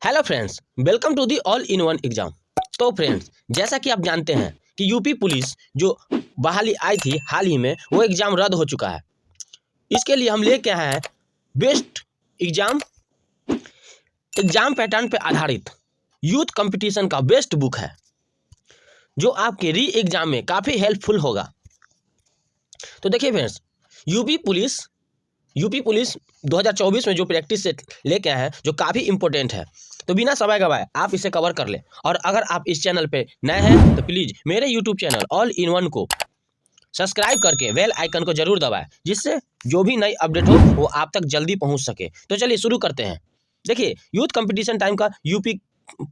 Hello friends, welcome to the all in one exam. तो friends, जैसा कि आप जानते हैं कि यूपी पुलिस जो बहाली आई थी हाल ही में, वो एग्ज़ाम रद्द हो चुका है। इसके लिए हम लेके आए हैं बेस्ट एग्जाम पैटर्न पे आधारित यूथ कंपटीशन का बेस्ट बुक है, जो आपके री एग्ज़ाम में काफ़ी हेल्पफुल होगा। तो देखिए फ्रेंड्स, यूपी पुलिस 2024 में जो प्रैक्टिस सेट लेके आए हैं, जो काफ़ी इंपॉर्टेंट है। तो बिना समय गवाए आप इसे कवर कर लें। और अगर आप इस चैनल पे नए हैं तो प्लीज़ मेरे YouTube channel all in one को सब्सक्राइब करके बेल आइकन को जरूर दबाएं, जिससे जो भी नई अपडेट हो वो आप तक जल्दी पहुंच सके। तो चलिए शुरू करते हैं। देखिए, यूथ कंपटीशन टाइम का यूपी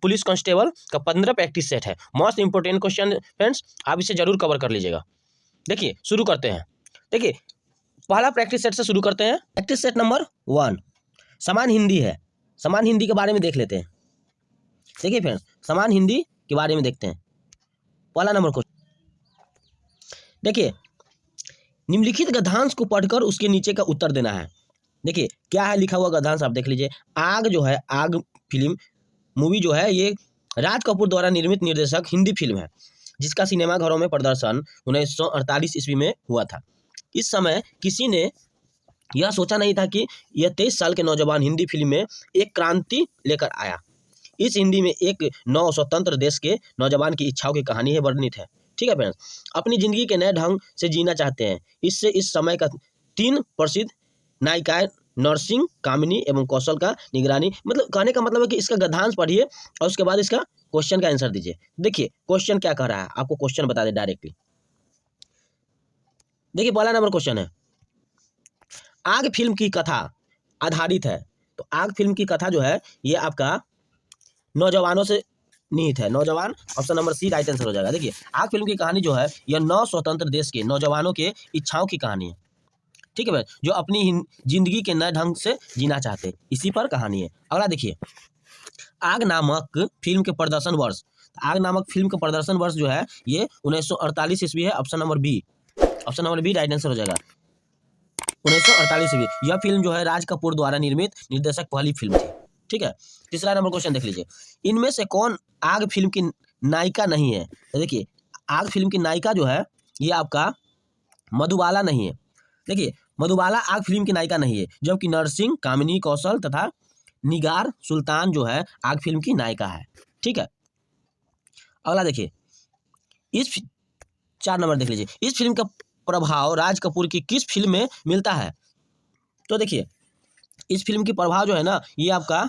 पुलिस कांस्टेबल का 15 प्रैक्टिस सेट है। मोस्ट इंपोर्टेंट क्वेश्चन फ्रेंड्स, आप इसे जरूर कवर कर लीजिएगा। देखिए शुरू करते हैं। देखिए, पहला प्रैक्टिस सेट से शुरू करते हैं। प्रैक्टिस सेट नंबर 1 समान हिंदी है। समान हिंदी के बारे में देख लेते हैं। देखिए फ्रेंड्स, समान हिंदी के बारे में देखते हैं। पहला नंबर क्वेश्चन देखिए, निम्नलिखित गद्यांश को पढ़कर उसके नीचे का उत्तर देना है। देखिए क्या है लिखा हुआ गद्यांश, आप देख लीजिए। आग जो है, आग फिल्म मूवी जो है, ये राज कपूर द्वारा निर्मित निर्देशक हिंदी फिल्म है, जिसका सिनेमा घरों में प्रदर्शन 1948 ईस्वी में हुआ था। इस समय किसी ने यह सोचा नहीं था कि यह 23 साल के नौजवान हिंदी फिल्म में एक क्रांति लेकर आया। इस हिंदी में एक नव स्वतंत्र देश के नौजवान की इच्छाओं की कहानी है वर्णित है। ठीक है फ्रेंड्स, अपनी जिंदगी के नए ढंग से जीना चाहते हैं। इससे इस समय का 3 प्रसिद्ध नायिकाएं नरसिंह, कामिनी एवं कौशल का निगरानी, मतलब कहने का मतलब है कि इसका गद्यांश पढ़िए और उसके बाद इसका क्वेश्चन का आंसर दीजिए। देखिए क्वेश्चन क्या कह रहा है, आपको क्वेश्चन बता दे डायरेक्टली। देखिए पहला नंबर क्वेश्चन है, आग फिल्म की कथा आधारित है। तो आग फिल्म की कथा जो है, ये आपका नौजवानों से निहित है। नौजवान, option number C right answer हो जाएगा। देखिए, आग फिल्म की कहानी जो है, यह 9 स्वतंत्र देश के नौजवानों के इच्छाओं की कहानी है। ठीक है भाई, जो अपनी जिंदगी के नए ढंग से जीना चाहते हैं, इसी पर कहानी है। अगला देखिए, आग नामक फिल्म के प्रदर्शन वर्ष। आग नामक फिल्म का प्रदर्शन वर्ष जो है, ये 1948 ईस्वी है। Option number B right answer हो जाएगा। 1948 ईस्वी। यह फिल्म जो है राज कपूर द्वारा निर्मित निर्देशक पहली फिल्म थी। ठीक है, तीसरा नंबर क्वेश्चन देख लीजिए। इनमें से कौन आग फिल्म की नायिका नहीं है? तो देखिए, आग फिल्म की नायिका जो है, ये आपका मधुबाला नहीं है। देखिए, मधुबाला आग फिल्म की नायिका नहीं है, जबकि नरसिंह, कामिनी कौशल तथा निगार सुल्तान जो है आग फिल्म की नायिका है। ठीक है, अगला देखिए, इस 4 नंबर देख लीजिए। इस फिल्म का प्रभाव राज कपूर की किस फिल्म में मिलता है? तो देखिए, इस फिल्म की प्रभाव जो है ना, ये आपका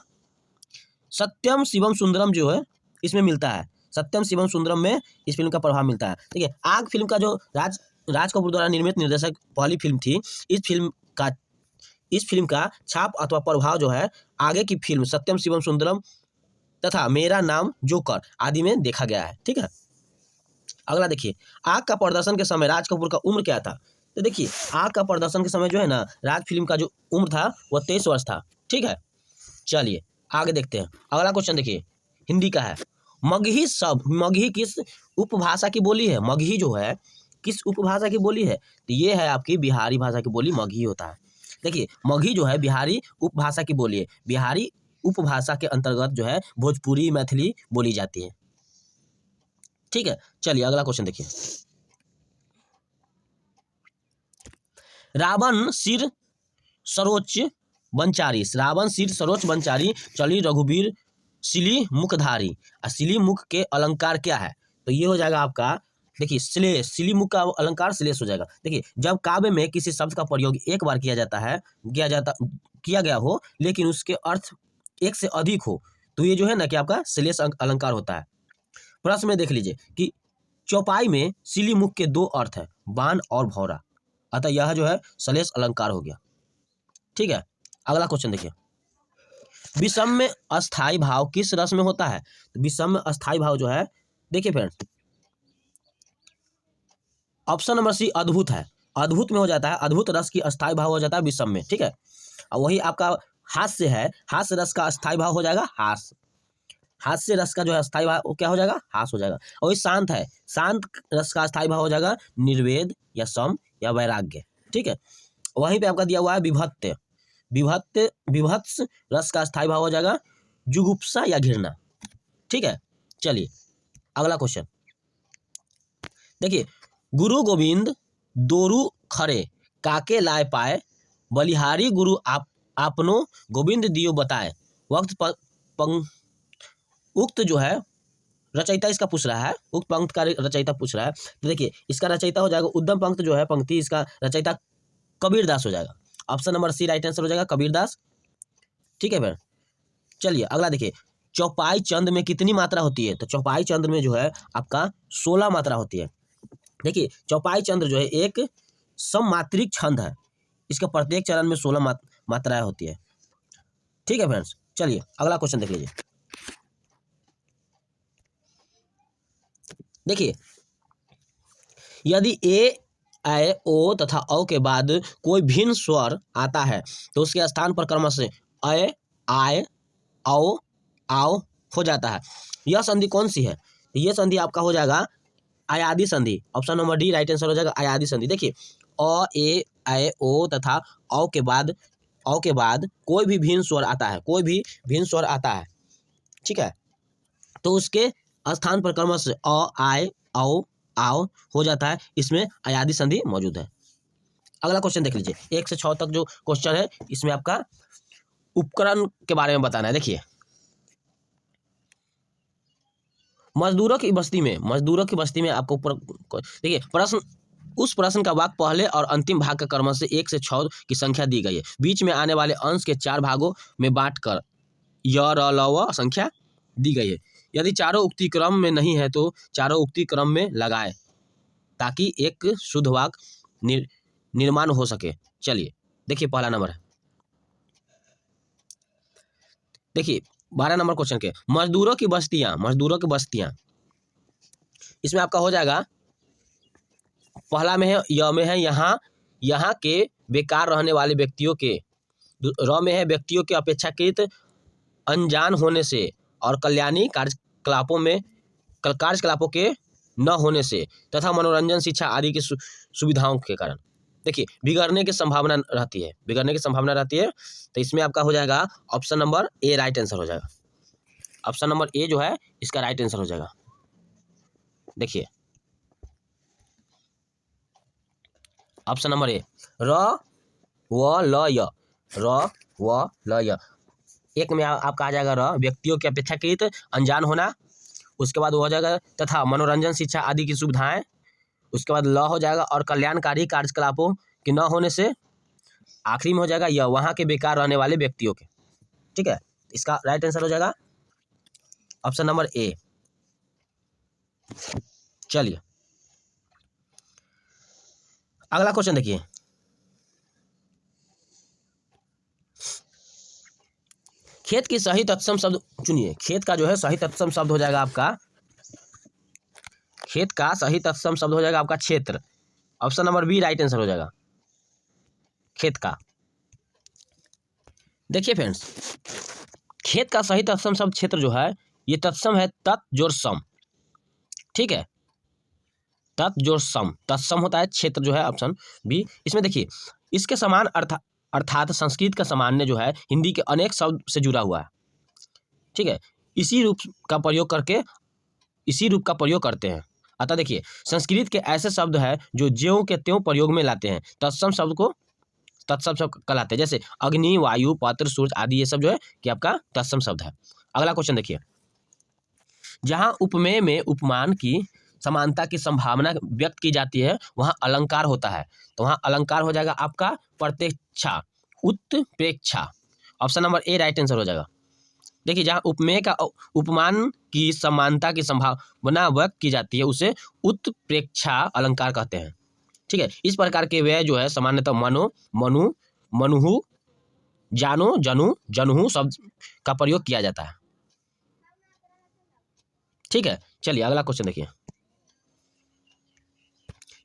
सत्यम शिवम सुंदरम जो है, इसमें मिलता है। सत्यम शिवम सुंदरम में इस फिल्म का प्रभाव मिलता है। देखिए, आग फिल्म का जो राज कपूर द्वारा निर्मित निर्देशक पहली फिल्म थी, इस फिल्म का छाप अथवा प्रभाव जो है आगे की फिल्म सत्यम शिवम सुंदरम तथा मेरा नाम जोकर आदि में देखा गया है। ठीक है, अगला देखिए, आग का प्रदर्शन के समय राज कपूर का उम्र क्या था? तो देखिए, आग का प्रदर्शन के समय जो है ना, राज फिल्म का जो उम्र था वह 23 वर्ष था। ठीक है, चलिए आगे देखते हैं। अगला क्वेश्चन देखिए, हिंदी का है। मगही किस उपभाषा की बोली है? मगही जो है किस उपभाषा की बोली है? तो ये है आपकी बिहारी भाषा की बोली मगही होता है। देखिए, मगही जो है बिहारी उपभाषा की बोली है। बिहारी उपभाषा के अंतर्गत जो है भोजपुरी, मैथिली बोली जाती है। ठीक है, चलिए अगला क्वेश्चन देखिए। रावण सिर सरोच बनचारी चली रघुबीर सिली मुखधारी। सिली मुख के अलंकार क्या है? तो ये हो जाएगा आपका, देखिए श्लेष। सिली मुख का अलंकार श्लेष हो जाएगा। देखिए, जब काव्य में किसी शब्द का प्रयोग एक बार किया गया हो, लेकिन उसके अर्थ एक से अधिक हो, तो ये जो है ना कि आपका श्लेष अलंकार होता है। प्रश्न में देख लीजिए कि चौपाई में सिली मुख के 2 अर्थ है, बाण और भौरा, अतः यह जो है श्लेष अलंकार हो गया। ठीक है, अगला क्वेश्चन देखिए, विषम अस्थाई भाव किस रस में होता है? तो विषम अस्थाई भाव जो है, देखिए फ्रेंड्स, ऑप्शन नंबर सी अद्भुत है। अद्भुत में हो जाता है, अद्भुत रस की अस्थाई भाव हो जाता है विषम में। ठीक है, और वही आपका हास्य है, हास्य रस का अस्थाई भाव हो जाएगा हास्य रस का जो है अस्थाई भाव क्या हो जाएगा? हास हो जाएगा। और शांत है, शांत रस का अस्थाई भाव हो जाएगा निर्वेद या सम या वैराग्य। ठीक है, वहीं पे आपका दिया हुआ है विभत्स रस का अस्थाई भाव हो जाएगा जुगुप्सा या घृणा। ठीक है, चलिए अगला क्वेश्चन देखिए, गुरु गोविंद दोरु खरे काके लाए पाए, बलिहारी गुरु आपनो गोविंद दियो बताए। उक्त जो है रचयिता इसका पूछ रहा है, उक्त पंक्ति का रचयिता पूछ रहा है। तो देखिए इसका रचयिता हो जाएगा उद्यम पंक्ति जो है पंक्ति, इसका रचयिता कबीरदास हो जाएगा। Option number C right answer हो जाएगा, कबीरदास। ठीक है फिर चलिए अगला देखिए, चौपाई चंद में कितनी मात्रा होती है? तो चौपाई चंद में जो है आपका 16 मात्रा होती है। देखिए चौपाई चंद्र जो है एक सममात्रिक छंद है, इसके प्रत्येक चरण में 16 मात्राएं होती है। ठीक है फ्रेंड्स, चलिए अगला क्वेश्चन देख लीजिए। देखिए यदि ए ऐ ओ तथा औ के बाद कोई भिन्न स्वर आता है तो उसके स्थान पर क्रमशः ऐ आय औ आओ हो जाता है। यह संधि कौन सी है? यह संधि आपका हो जाएगा अयादि संधि। Option number D right answer हो जाएगा, अयादि संधि। देखिए अ ए ऐ ओ तथा औ के बाद कोई भी भिन्न स्वर आता है, कोई भी भिन्न स्वर आता है, ठीक है, तो उसके स्थान पर क्रमशः अ आय औ आओ हो जाता है, इसमें अयादि संधि मौजूद है। अगला क्वेश्चन देख लीजिए, 1 से 6 तक जो क्वेश्चन है इसमें आपका उपकरण के बारे में बताना है। देखिए मजदूरों की बस्ती में आपको देखिए प्रश्न, उस प्रश्न का वाक्य पहले और अंतिम भाग का क्रमशः 1 से 6 की संख्या दी गई है। बीच में आने वाले अंश के 4 भागों में बांटकर य र ल व संख्या दी गई है। यदि चारों उक्ति क्रम में नहीं है तो चारों उक्ति क्रम में लगाए ताकि एक शुद्ध वाक्य निर्माण हो सके। चलिए देखिए पहला नंबर है, देखिए 12 नंबर क्वेश्चन के मजदूरों की बस्तियां, इसमें आपका हो जाएगा पहला में है य में है यहाँ के बेकार रहने वाले व्यक्तियों के, र में है व्यक्तियों के अपेक्षाकृत अनजान होने से और कल्याणी कार्यकलापों के न होने से तथा मनोरंजन शिक्षा आदि की सुविधाओं के कारण। देखिए बिगड़ने की संभावना रहती है, तो इसमें आपका हो जाएगा option number A right answer हो जाएगा। ऑप्शन नंबर ए जो है इसका राइट आंसर हो जाएगा। देखिए ऑप्शन नंबर ए र व ल य, एक में आपका आ जाएगा र व्यक्तियों के अपेक्षाकृत अनजान होना, उसके बाद वो हो जाएगा तथा मनोरंजन शिक्षा आदि की सुविधाएं, उसके बाद ल हो जाएगा और कल्याणकारी कार्यकलापों के न होने से, आखिरी में हो जाएगा यह वहाँ के बेकार रहने वाले व्यक्तियों के। ठीक है, इसका राइट आंसर हो जाएगा ऑप्शन नंबर ए। चलिए अगला क्वेश्चन देखिए, खेत की सही तत्सम शब्द चुनिए। खेत का जो है सही तत्सम शब्द हो जाएगा आपका, खेत का सही तत्सम शब्द हो जाएगा आपका क्षेत्र। Option number B right answer हो जाएगा, खेत का। देखिए फ्रेंड्स, खेत का सही तत्सम शब्द क्षेत्र जो है ये तत्सम है तत् जोड़ सम। ठीक है, तत् जोड़ सम, तत्सम होता है क्षेत्र जो है ऑप्शन बी। इसमें देखिए इसके समान अर्थात संस्कृत का सामान्य जो है हिंदी के अनेक शब्द से जुड़ा हुआ है। ठीक है, इसी रूप का प्रयोग करते हैं। अतः देखिए संस्कृत के ऐसे शब्द हैं जो ज्यों के त्यों प्रयोग में लाते हैं, तत्सम शब्द को तत्सम शब्द कहलाते हैं। जैसे अग्नि, वायु, पत्र, सूर्य आदि ये सब जो है कि आपका तत्सम शब्द है। अगला क्वेश्चन देखिए, जहाँ उपमेय में उपमान की समानता की संभावना व्यक्त की जाती है वहाँ अलंकार होता है, तो वहाँ अलंकार हो जाएगा आपका प्रत्यक्षा, उत्प्रेक्षा। Option number A right answer हो जाएगा। देखिए जहाँ उपमेय का उपमान की समानता की संभावना व्यक्त की जाती है उसे उत्प्रेक्षा अलंकार कहते हैं। ठीक है, इस प्रकार के व्यय जो है सामान्यतः मनो, मनु, मनुहु, जानो, जनु, जनुहु शब्द का प्रयोग किया जाता है। ठीक है, चलिए अगला क्वेश्चन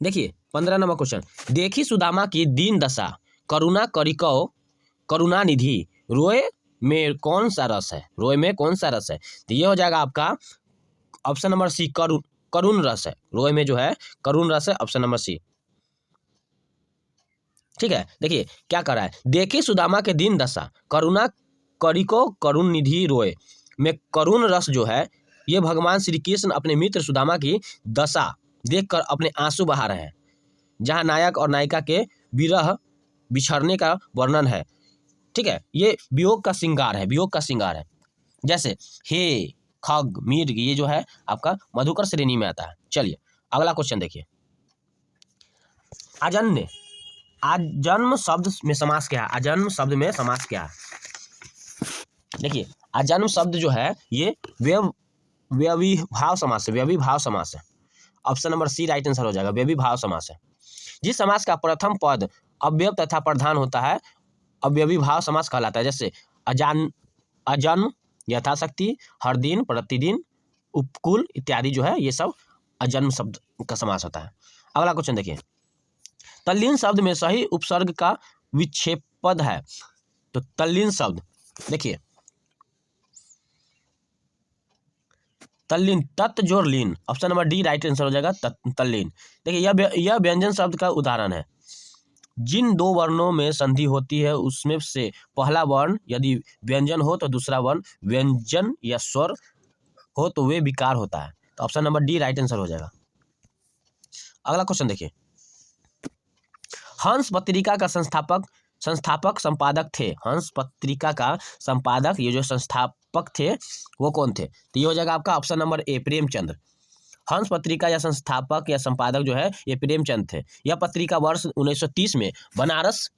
देखिए 15 नंबर क्वेश्चन, देखी सुदामा की दीन दशा, करुणा करिकौ करुणा निधि, रोए में कौन सा रस है? रोए में कौन सा रस है? तो ये हो जाएगा आपका ऑप्शन नंबर सी, करुण रस है। रोए में जो है करुण रस है, ऑप्शन नंबर सी। ठीक है, देखिए क्या कर रहा है, देखी सुदामा के दीन दशा, करुणा करिको करुण निधि रोए। में करुण रस जो है, ये भगवान श्री कृष्ण अपने मित्र सुदामा की दशा देखकर अपने आंसू बहा रहे हैं, जहाँ नायक और नायिका के विरह बिछड़ने का वर्णन है। ठीक है, ये वियोग का श्रृंगार है, वियोग का श्रृंगार है। जैसे हे, खग, मृग, ये जो है आपका मधुकर श्रेणी में आता है। चलिए अगला क्वेश्चन देखिए। आजन्य, आजन्म शब्द में समास क्या है? आजन्म शब्द में समास क्या है? देखिए आजन्म शब्द जो है ये व्यविभाव समास है, व्यविभाव समास है। Option number C right answer हो जाएगा, व्यविभाव समास है। जिस समास का प्रथम पद अव्यय तथा प्रधान होता है अव्यविभाव समास कहलाता है। जैसे अजन्म, यथाशक्ति, हर दिन, प्रतिदिन, उपकुल इत्यादि जो है ये सब अजन्म शब्द का समास होता है। अगला क्वेश्चन देखिए। तल्लीन शब्द में सही उपसर्ग का विक्षेप पद है। तो तल्लीन शब्द देखिए, तल्लीन, तत् जोड़ लीन, option number D right answer हो जाएगा, तल्लीन। देखिए यह व्यंजन शब्द का उदाहरण है। जिन दो वर्णों में संधि होती है उसमें से पहला वर्ण यदि व्यंजन हो तो दूसरा वर्ण व्यंजन या स्वर हो तो वे विकार होता है। तो option number D right answer हो जाएगा। अगला क्वेश्चन देखिए। हंस पत्रिका का संस्थापक संपादक थे। हंस पत्रिका का संपादक, ये जो संस्थापक थे वो कौन थे? तो ये हो जाएगा आपका ऑप्शन नंबर ए, प्रेमचंद। हंस पत्रिका या संस्थापक या संपादक जो है ये प्रेमचंद थे। यह पत्रिका वर्ष 1930 में बनारस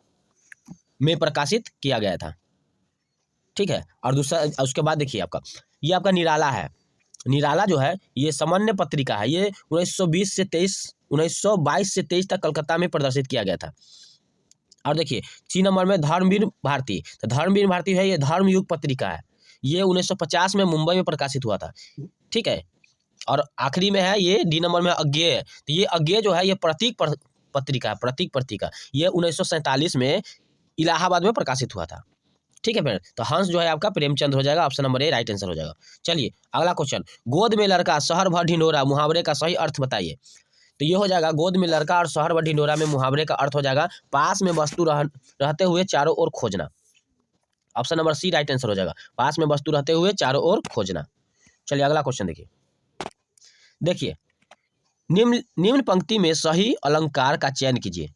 में प्रकाशित किया गया था। ठीक है, और दूसरा उसके बाद देखिए आपका ये आपका निराला है। निराला जो है ये सामान्य पत्रिका है। ये 1922 से 23 तक कलकत्ता में प्रदर्शित किया गया था। और देखिए 3 नंबर में धर्मवीर भारती। तो धर्मवीर भारती है ये धर्मयुग पत्रिका है। ये 1950 में मुंबई में प्रकाशित हुआ था। ठीक है, और आखिरी में है ये डी नंबर में अज्ञेय। तो ये अज्ञेय जो है ये प्रतीक पत्रिका है, प्रतीक पत्रिका। ये 1947 में इलाहाबाद में प्रकाशित हुआ था। ठीक है फ्रेंड, तो हंस जो है आपका प्रेमचंद हो जाएगा, option number A right answer हो जाएगा। चलिए अगला क्वेश्चन। गोद में लड़का शहर भर ढिंढोरा, मुहावरे का सही अर्थ बताइए। तो ये हो जाएगा गोद में लड़का और शहर भर ढिंढोरा में मुहावरे का अर्थ हो जाएगा पास में वस्तु रहते हुए चारों ओर खोजना। Option number C right answer हो जाएगा, पास में वस्तु रहते हुए चारों ओर खोजना। चलिए अगला क्वेश्चन देखिए। देखिए निम्न पंक्ति में सही अलंकार का चयन कीजिए।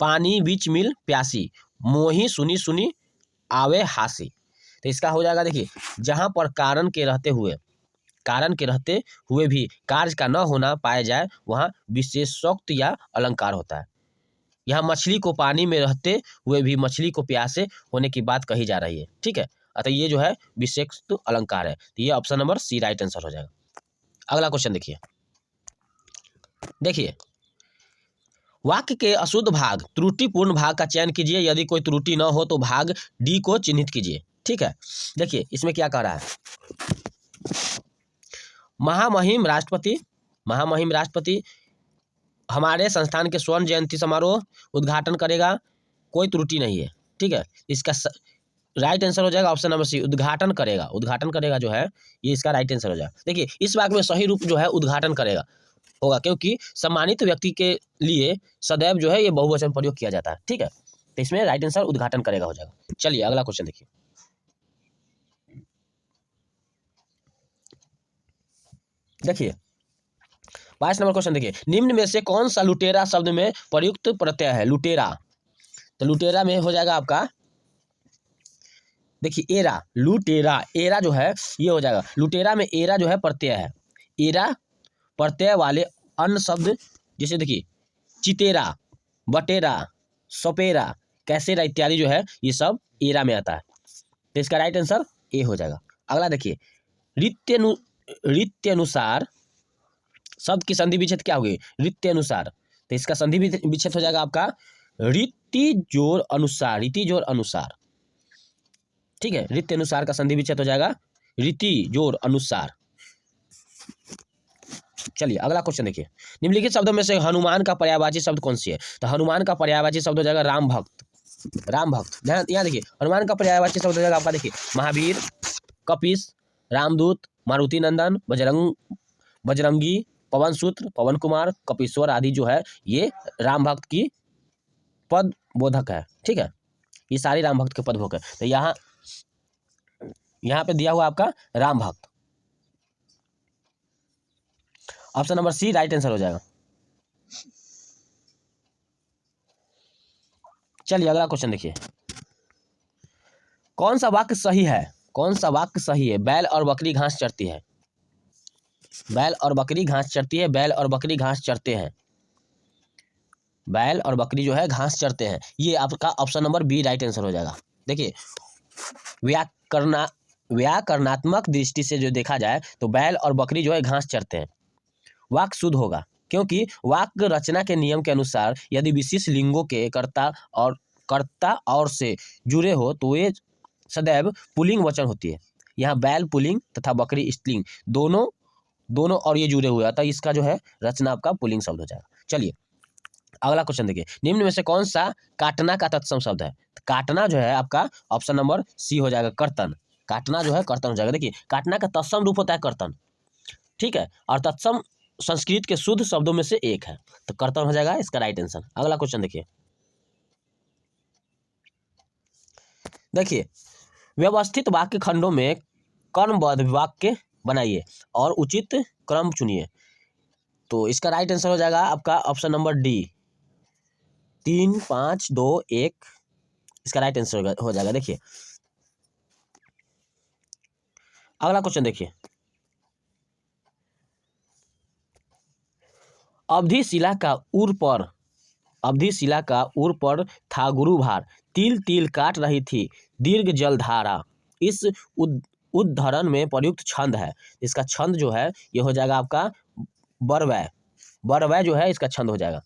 पानी बीच मिल प्यासी, मोही सुनी सुनी आवे हासी। तो इसका हो जाएगा देखिए, जहां पर कारण के रहते हुए भी कार्य का न होना पाया जाए वहां विशेषोक्त या अलंकार होता है। यहाँ मछली को पानी में रहते हुए भी मछली को प्यासे होने की बात कही जा रही है। ठीक है, अतः ये जो है विशेषोक्त अलंकार है। तो ये option number C right answer हो जाएगा। अगला क्वेश्चन देखिए वाक्य के अशुद्ध भाग, त्रुटिपूर्ण भाग का चयन कीजिए। यदि कोई त्रुटि न हो तो भाग डी को चिन्हित कीजिए। ठीक है, देखिए इसमें क्या कह रहा है। महामहिम राष्ट्रपति हमारे संस्थान के स्वर्ण जयंती समारोह उद्घाटन करेगा, कोई त्रुटि नहीं है। ठीक है, इसका राइट आंसर हो जाएगा ऑप्शन नंबर सी, उद्घाटन करेगा। उद्घाटन करेगा जो है ये इसका राइट आंसर हो जाएगा। देखिए इस वाक्य में सही रूप जो है उद्घाटन करेगा होगा, क्योंकि सम्मानित व्यक्ति के लिए सदैव जो है ये बहुवचन प्रयोग किया जाता है। ठीक है, तो इसमें राइट आंसर उद्घाटन करेगा हो जाएगा। चलिए अगला क्वेश्चन देखिए। देखिए 22 नंबर क्वेश्चन देखिए। निम्न में से कौन सा लुटेरा शब्द में प्रयुक्त प्रत्यय है? लुटेरा, तो लुटेरा में हो जाएगा आपका देखिए एरा, लुटेरा, एरा जो है ये हो जाएगा। लुटेरा में एरा जो है प्रत्यय है। एरा प्रत्यय वाले अन्य शब्द जैसे देखिए चितेरा, बटेरा, सपेरा, कैसेरा इत्यादि जो है ये सब एरा में आता है। तो इसका राइट आंसर ए हो जाएगा। अगला देखिए रीत्यनुसार शब्द की संधि विच्छेद क्या होगी? रीत्यनुसार। तो इसका संधि विच्छेद हो जाएगा आपका रीति जोड़ अनुसार, रीति जोड़ अनुसार। ठीक है, रीत्यनुसार का संधि विच्छेद हो जाएगा रीति जोड़ अनुसार। चलिए अगला क्वेश्चन देखिए। निम्नलिखित शब्दों में से हनुमान का पर्यायवाची शब्द कौन सी है? तो हनुमान का पर्यायवाची शब्द हो जाएगा राम भक्त। राम भक्त, यहाँ देखिए हनुमान का पर्यायवाची शब्द हो जाएगा आपका देखिए महावीर, कपिस, रामदूत, मारुति नंदन, बजरंगी, पवन सूत्र, पवन कुमार, कपीश्वर आदि जो है ये राम भक्त की पद बोधक है। ठीक है, ये सारी राम भक्त के पद बोधक है। तो यहाँ यहाँ पे दिया हुआ आपका राम भक्त। Option number C right answer हो जाएगा। चलिए अगला क्वेश्चन देखिए, कौन सा वाक्य सही है, कौन सा वाक्य सही है? बैल और बकरी घास चरती है, बैल और बकरी घास चरती है, बैल और बकरी घास चरते हैं, बैल और बकरी जो है घास चरते हैं, ये आपका option number B right answer हो जाएगा। देखिए व्याकरणात्मक दृष्टि से जो देखा जाए तो बैल और बकरी जो है घास चरते हैं, वाक्य शुद्ध होगा, क्योंकि वाक्य रचना के नियम के अनुसार यदि विशेष लिंगों के कर्ता और से जुड़े हो तो ये सदैव पुल्लिंग वचन होती है। यहाँ बैल पुल्लिंग तथा बकरी स्त्रीलिंग दोनों और ये जुड़े हुए, अतः इसका जो है रचना आपका पुल्लिंग शब्द हो जाएगा। चलिए अगला क्वेश्चन देखिए, निम्न में से कौन सा काटना का तत्सम शब्द है? काटना जो है आपका ऑप्शन नंबर सी हो जाएगा, कर्तन। काटना जो है कर्तन हो जाएगा। देखिए काटना का तत्सम रूप होता है कर्तन, ठीक है, और तत्सम संस्कृत के शुद्ध शब्दों में से एक है, तो कर्तन हो जाएगा इसका राइट आंसर। अगला क्वेश्चन देखिए, व्यवस्थित वाक्य खंडों में कर्मबद्ध वाक्य बनाइए और उचित क्रम चुनिए, तो इसका राइट आंसर हो जाएगा आपका ऑप्शन नंबर डी 3 5 2 1, इसका राइट आंसर हो जाएगा। देखिए अगला क्वेश्चन देखिए, अवधिशिला का उर पर था गुरुभार, तिल तिल काट रही थी दीर्घ जलधारा, इस उद्धरण में प्रयुक्त छंद है, इसका छंद जो है ये हो जाएगा आपका बरवै जो है इसका छंद हो जाएगा,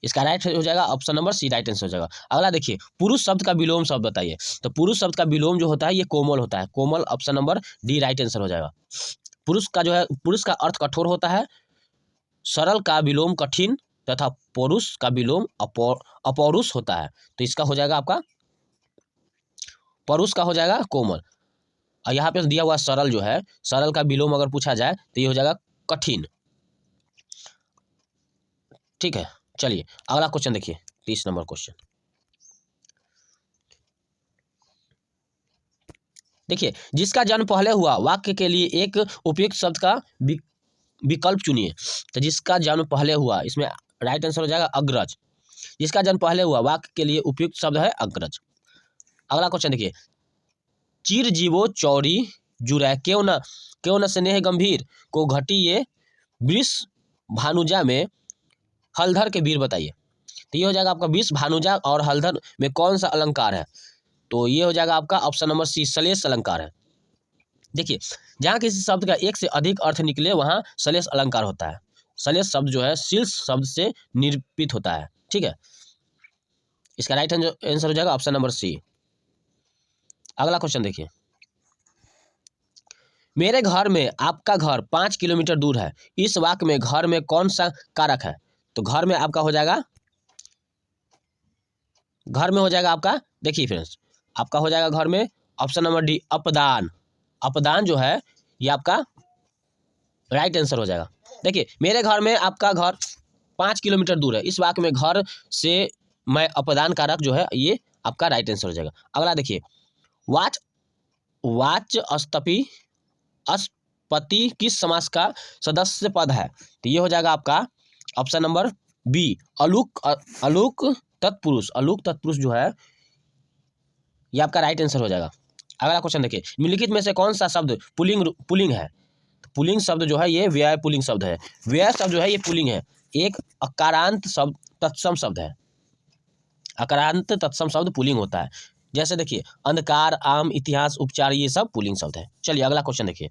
इसका राइट हो जाएगा option number C right answer हो जाएगा। अगला देखिए, पुरुष शब्द का विलोम शब्द बताइए, तो पुरुष शब्द का विलोम जो होता है ये कोमल होता है, कोमल option number D right answer हो जाएगा। पुरुष का जो है, पुरुष का अर्थ कठोर होता है, सरल का विलोम कठिन तथा पौरुष का विलोम अपौरुष होता है, तो इसका हो जाएगा आपका पौरुष का हो जाएगा कोमल। और यहाँ पे दिया हुआ सरल जो है, सरल का विलोम अगर पूछा जाए तो ये हो जाएगा कठिन, ठीक है। चलिए अगला क्वेश्चन देखिए, 30 नंबर क्वेश्चन देखिए, जिसका जन्म पहले हुआ वाक्य के लिए एक उपयुक्त शब्द का विकल्प चुनिए, तो जिसका जन्म पहले हुआ, इसमें राइट आंसर हो जाएगा अग्रज, जिसका जन्म पहले हुआ वाक्य के लिए उपयुक्त शब्द है अग्रज। अगला क्वेश्चन देखिए, चिर जीवो चौरी जुरै क्यों न स्नेह गंभीर को घटी ये वृष भानुजा में हलधर के वीर बताइए, तो ये हो जाएगा आपका वृष भानुजा और हलधर में कौन सा अलंकार है, तो ये हो जाएगा आपका ऑप्शन नंबर सी सलेश अलंकार है। देखिए जहाँ किसी शब्द का एक से अधिक अर्थ निकले वहाँ सलेश अलंकार होता है, सलेश शब्द जो है शील्ष शब्द से निरूपित होता है, ठीक है, इसका राइट आंसर हो जाएगा ऑप्शन नंबर सी। अगला क्वेश्चन देखिए, मेरे घर में आपका घर 5 किलोमीटर दूर है, इस वाक्य में घर में कौन सा कारक है, तो घर में आपका हो जाएगा, घर में हो जाएगा आपका, देखिए फ्रेंड्स आपका हो जाएगा घर में ऑप्शन नंबर डी अपदान, अपदान जो है ये आपका राइट आंसर हो जाएगा। देखिए मेरे घर में आपका घर 5 किलोमीटर दूर है, इस वाक्य में घर से मैं अपदान कारक जो है ये आपका राइट आंसर हो जाएगा। अगला देखिए, अस्पति किस समास का सदस्य पद है, तो ये हो जाएगा आपका ऑप्शन नंबर बी अलूक तत्पुरुष, अलूक तत्पुरुष जो है ये आपका राइट आंसर हो जाएगा। अगला क्वेश्चन देखिए, निम्नलिखित में से कौन सा शब्द पुल्लिंग है, तो पुल्लिंग शब्द जो है ये व्यय पुल्लिंग शब्द है, व्यय शब्द जो है ये पुल्लिंग है, एक अकारांत शब्द तत्सम शब्द है, अकारांत तत्सम शब्द पुल्लिंग होता है, जैसे देखिए अंधकार आम इतिहास उपचार ये सब पुल्लिंग शब्द है। चलिए अगला क्वेश्चन देखिए,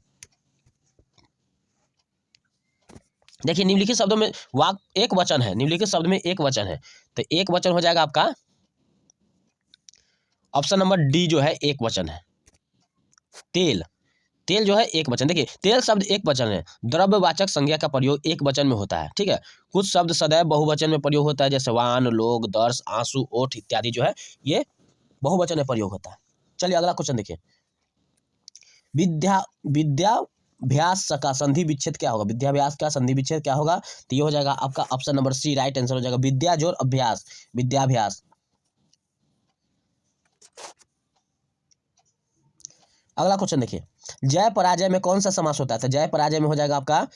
देखिए निम्नलिखित शब्दों में वाक्य एक वचन है, निम्नलिखित शब्द में एक वचन है, तो एक वचन हो जाएगा आपका ऑप्शन नंबर डी जो है एक वचन है, तेल, तेल जो है एक वचन। देखिए तेल शब्द एक वचन है, द्रव्यवाचक संज्ञा का प्रयोग एक वचन में होता है, ठीक है, कुछ शब्द सदैव बहुवचन में प्रयोग होता है, जैसे वान, लोग, दर्श, आंसू, ओठ इत्यादि जो है ये बहुवचन में प्रयोग होता है। चलिए अगला क्वेश्चन देखिए, विद्याभ्यास का संधि विच्छेद क्या होगा, विद्याभ्यास का संधि विच्छेद क्या होगा, तो ये हो जाएगा आपका option number C right answer हो जाएगा, विद्या जोड़ अभ्यास, विद्याभ्यास। अगला क्वेश्चन देखिए, जय पराजय में कौन सा समास होता है? तो जय पराजय में हो जाएगा आपका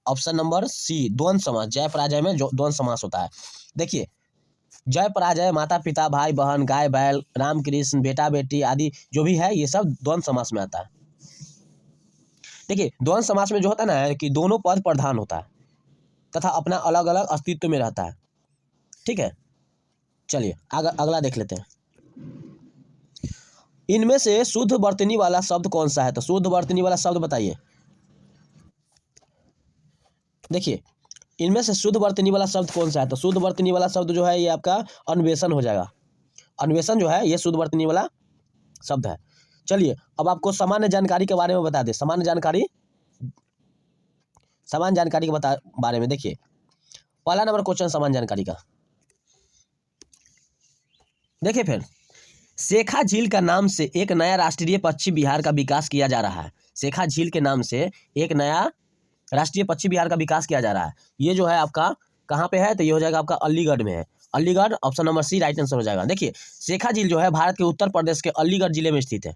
ऑप्शन नंबर सी, द्वंद्व समास। जय पराजय में जो द्वंद्व समास होता है। देखिए, जय पराजय, माता पिता, भाई बहन, गाय बैल, राम कृष्ण, बेटा बेटी आदि जो भी है ये सब द्वंद्व समास में आता है। देखिए, द्वंद्व समास में जो होता है ना कि दोनों पद प्रधान होता है तथा अपना अलग अलग अस्तित्व में रहता है। ठीक है, चलिए अगला देख लेते हैं। इनमें से शुद्ध वर्तनी वाला शब्द कौन सा है? तो शुद्ध वर्तनी वाला शब्द बताइए। देखिए, इनमें से शुद्ध वर्तनी वाला शब्द कौन सा है? तो शुद्ध वर्तनी वाला शब्द जो है ये आपका अन्वेषण हो जाएगा। अन्वेषण जो है ये शुद्ध वर्तनी वाला शब्द है। चलिए अब आपको सामान्य जानकारी के बारे में बता दें। सामान्य जानकारी के बारे में देखिए, पहला नंबर क्वेश्चन सामान्य जानकारी का देखिए। फिर शेखा झील का नाम से एक नया राष्ट्रीय पक्षी विहार का विकास किया जा रहा है। शेखा झील के नाम से एक नया राष्ट्रीय पक्षी विहार का विकास किया जा रहा है। ये जो है आपका कहाँ पे है? तो ये हो जाएगा आपका अलीगढ़ में है। Aligarh, option number C right answer हो जाएगा। देखिए, शेखा झील जो है भारत के उत्तर प्रदेश के अलीगढ़ जिले में स्थित है।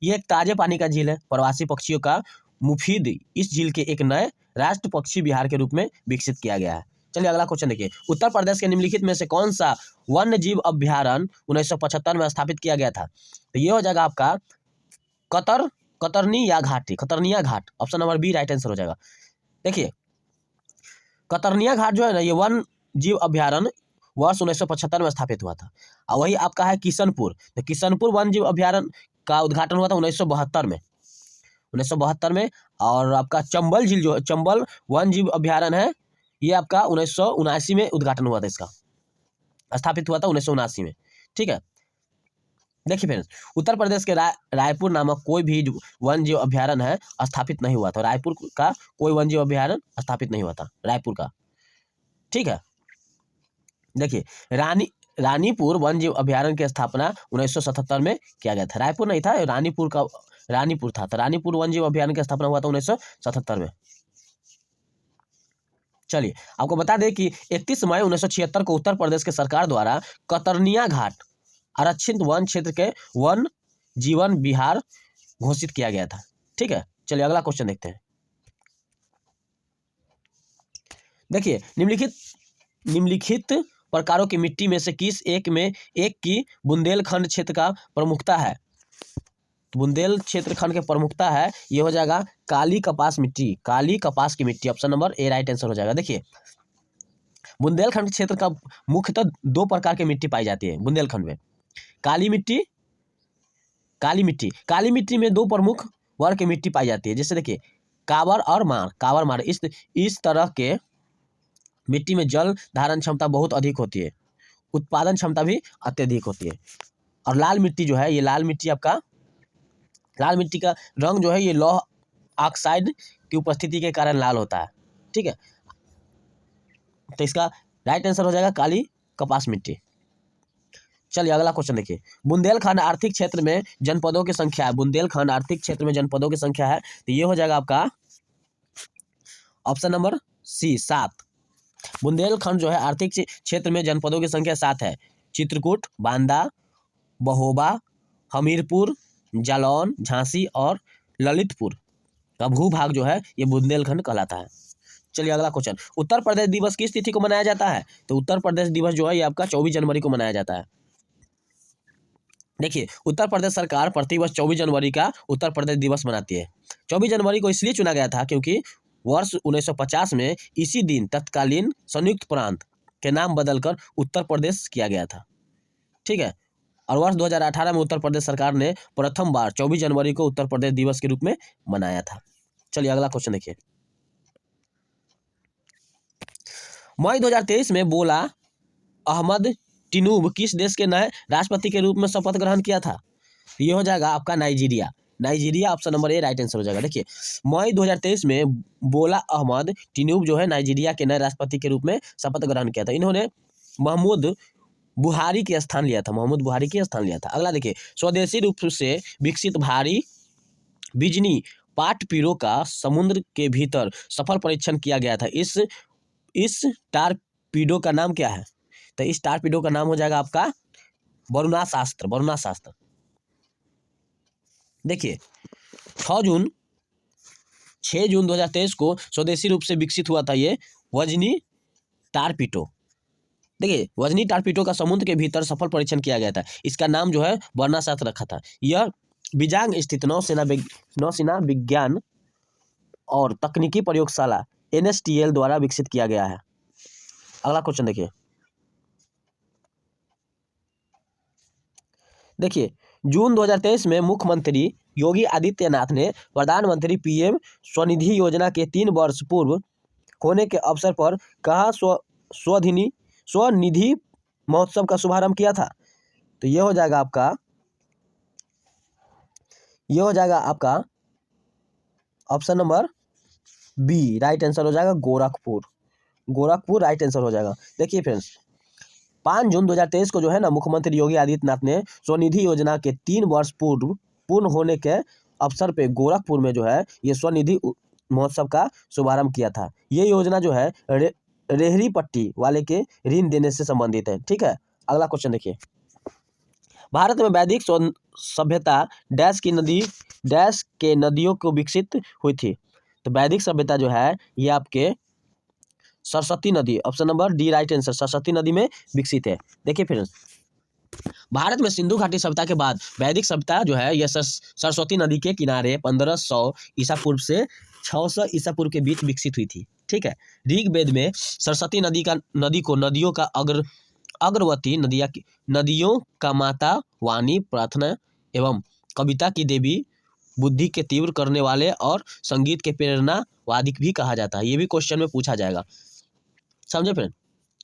ये एक ताजे पानी का झील है। प्रवासी पक्षियों का मुफीद इस झील के एक नए राष्ट्रीय पक्षी विहार के रूप में विकसित किया गया है। चलिए अगला क्वेश्चन देखिए, उत्तर प्रदेश के निम्नलिखित में से कौन सा वन्य जीव अभ्यारण्य 1975 में स्थापित किया गया था? तो ये हो जाएगा आपका Katarniya Ghat, option number B right answer हो जाएगा। देखिए, कतरनिया घाट जो है ना ये वन्य जीव अभ्यारण्य वर्ष 1975 में स्थापित हुआ था। और वही आपका है किशनपुर। तो किशनपुर वन्य जीव अभ्यारण्य का उद्घाटन हुआ था 1972 में। और आपका चंबल झील जो है, चंबल वन्य जीव अभ्यारण्य है, ये आपका 1979 में उद्घाटन हुआ था। इसका स्थापित हुआ था 1979 में। ठीक है, देखिए फ्रेंड्स, उत्तर प्रदेश के रायपुर नामक कोई भी वन्य जीव अभ्यारण्य है स्थापित नहीं हुआ था। रायपुर का कोई वन्य जीव अभ्यारण्य स्थापित नहीं हुआ था, रायपुर का। ठीक है, देखिए, रानीपुर वन्य जीव अभ्यारण्य की स्थापना 1977 में किया गया था। रायपुर नहीं था, रानीपुर था। तो रानीपुर वन्य जीव अभ्यारण्य की स्थापना हुआ था 1977 में। चलिए आपको बता दें कि 31 मई 1976 को उत्तर प्रदेश के सरकार द्वारा कतरनिया घाट आरक्षित वन क्षेत्र के वन जीवन विहार घोषित किया गया था। ठीक है, चलिए अगला क्वेश्चन देखते हैं। देखिए, निम्नलिखित प्रकारों की मिट्टी में से किस एक की बुंदेलखंड क्षेत्र का प्रमुखता है? बुंदेल क्षेत्र खंड के प्रमुखता है, ये हो जाएगा काली कपास की मिट्टी, option number A right answer हो जाएगा। देखिए, बुंदेलखंड क्षेत्र का मुख्यतः दो प्रकार की मिट्टी पाई जाती है बुंदेलखंड में, काली मिट्टी में दो प्रमुख वर्ग की मिट्टी पाई जाती है। जैसे देखिए, काबर मार इस तरह के मिट्टी में जल धारण क्षमता बहुत अधिक होती है, उत्पादन क्षमता भी अत्यधिक होती है। और लाल मिट्टी जो है, ये लाल मिट्टी का रंग जो है ये लौह ऑक्साइड की उपस्थिति के कारण लाल होता है। ठीक है, तो इसका राइट आंसर हो जाएगा काली कपास मिट्टी। चलिए अगला क्वेश्चन देखिए, बुंदेलखंड आर्थिक क्षेत्र में जनपदों की संख्या है। बुंदेलखंड आर्थिक क्षेत्र में जनपदों की संख्या है, तो ये हो जाएगा आपका ऑप्शन नंबर सी 7। बुंदेलखंड जो है आर्थिक क्षेत्र में जनपदों की संख्या 7 है। चित्रकूट, बांदा, महोबा, हमीरपुर, जालौन, झांसी और ललितपुर का भूभाग जो है ये बुंदेलखंड कहलाता है। चलिए अगला क्वेश्चन, उत्तर प्रदेश दिवस किस तिथि को मनाया जाता है? तो उत्तर प्रदेश दिवस जो है ये आपका 24 जनवरी को मनाया जाता है। देखिए, उत्तर प्रदेश सरकार प्रतिवर्ष 24 जनवरी का उत्तर प्रदेश दिवस मनाती है। 24 जनवरी को इसलिए चुना गया था क्योंकि वर्ष 1950 में इसी दिन तत्कालीन संयुक्त प्रांत के नाम बदलकर उत्तर प्रदेश किया गया था। ठीक है, और वर्ष 2018 में उत्तर प्रदेश सरकार ने प्रथम बार 24 जनवरी को उत्तर प्रदेश दिवस के रूप में मनाया था। चलिए अगला क्वेश्चन देखिए, मई 2023 में बोला अहमद टिनूब किस देश के नए राष्ट्रपति के रूप में शपथ ग्रहण किया था? ये हो जाएगा आपका Nigeria, option number A right answer हो जाएगा। देखिए, मई 2023 में बोला अहमद टिनूब जो है नाइजीरिया के नए राष्ट्रपति के रूप में शपथ ग्रहण किया था। इन्होंने महमूद बुहारी के स्थान लिया था। अगला देखिए, स्वदेशी रूप से विकसित भारी बिजनी पाटपीरो का समुद्र के भीतर सफल परीक्षण किया गया था। इस टारपीडो का नाम क्या है? तो इस टारपीडो का नाम हो जाएगा आपका वरुणाशास्त्र। देखिए 6 जून 2023 को स्वदेशी रूप से विकसित हुआ था ये वजनी टारपीडो। देखिए वजनी टारपीडो का समुद्र के भीतर सफल परीक्षण किया गया था। इसका नाम जो है बर्नासात रखा था। यह बीजांग स्थित नौसेना विज्ञान और तकनीकी प्रयोगशाला NSTL द्वारा विकसित किया गया है। अगला क्वेश्चन देखिए जून 2023 में मुख्यमंत्री योगी आदित्यनाथ ने प्रधानमंत्री PM स्वनिधि योजना के 3 वर्ष पूर्व होने के अवसर पर कहा स्वनिधि महोत्सव का शुभारंभ किया था। तो ये हो जाएगा आपका option number B, right answer हो जाएगा गोरखपुर राइट आंसर हो जाएगा। देखिए फ्रेंड्स 5 जून 2023 को जो है ना मुख्यमंत्री योगी आदित्यनाथ ने स्वनिधि योजना के 3 वर्ष पूर्व पूर्ण होने के अवसर पे गोरखपुर में जो है ये स्वनिधि महोत्सव का शुभारंभ किया था। ये योजना जो है रेहड़ी पट्टी वाले के ऋण देने से संबंधित है। ठीक है, अगला क्वेश्चन देखिए। भारत में वैदिक सभ्यता डैश के नदियों को विकसित हुई थी। तो वैदिक सभ्यता जो है ये आपके सरस्वती नदी, option number D right answer, Saraswati नदी में विकसित है। देखिए फ्रेंड्स भारत में सिंधु घाटी सभ्यता के बाद वैदिक सभ्यता जो है यह सरस्वती नदी के किनारे 1500 ईसा पूर्व से 600 ईसा पूर्व के बीच विकसित हुई थी। ठीक है, ऋग्वेद में सरस्वती नदी को नदियों का अग्रवती, नदियों का माता, वाणी, प्रार्थना एवं कविता की देवी, बुद्धि के तीव्र करने वाले और संगीत के प्रेरणावादी भी कहा जाता है। ये भी क्वेश्चन में पूछा जाएगा, समझे फ्रेंड।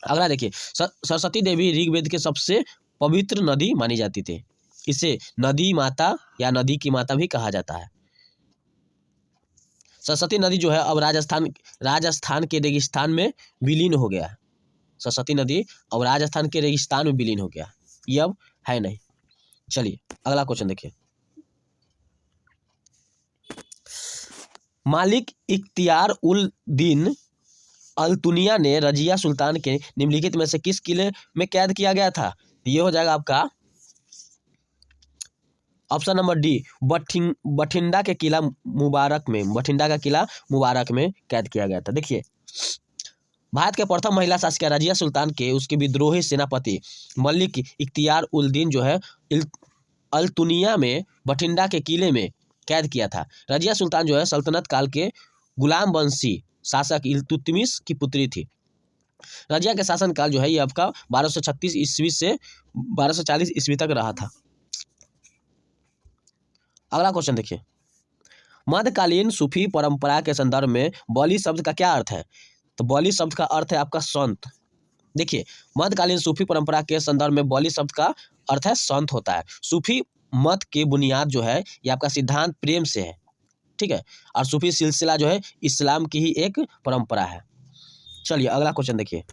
अगला देखिए सरस्वती देवी ऋग्वेद के सबसे पवित्र नदी मानी जाती थी। इसे नदी माता या नदी की माता भी कहा जाता है। सरस्वती नदी जो है अब राजस्थान के रेगिस्तान में विलीन हो गया है। सरस्वती नदी अब राजस्थान के रेगिस्तान में विलीन हो गया, ये अब है नहीं। चलिए अगला क्वेश्चन देखिए। मालिक इख्तियार उल दीन अल-तुनिया ने रजिया सुल्तान के निम्नलिखित में से किस किले में कैद किया गया था? ये हो जाएगा आपका ऑप्शन नंबर डी, बठिंडा के किला मुबारक में, बठिंडा का किला मुबारक में कैद किया गया था। देखिए भारत के प्रथम महिला शासिका रजिया सुल्तान के उसके विद्रोही सेनापति मलिक इख्तियार उल दीन जो है अल-तुनिया में बठिंडा के किले में कैद किया था। रजिया सुल्तान जो है सल्तनत काल के गुलाम वंशी शासक इल्तुतमिश की पुत्री थी। रजिया के शासन काल जो है ये आपका 1236 ईस्वी से 1240 ईस्वी तक रहा था। अगला क्वेश्चन देखिए। मध्यकालीन सूफी परंपरा के संदर्भ में बौली शब्द का क्या अर्थ है? तो बौली शब्द का अर्थ है आपका संत। देखिए मध्यकालीन सूफी परंपरा के संदर्भ में बौली शब्द का अर्थ है संत होता है। सूफी मत की बुनियाद जो है ये आपका सिद्धांत प्रेम से है। ठीक है, और सूफी सिलसिला जो है इस्लाम की ही एक परंपरा है। चलिए अगला क्वेश्चन देखिए।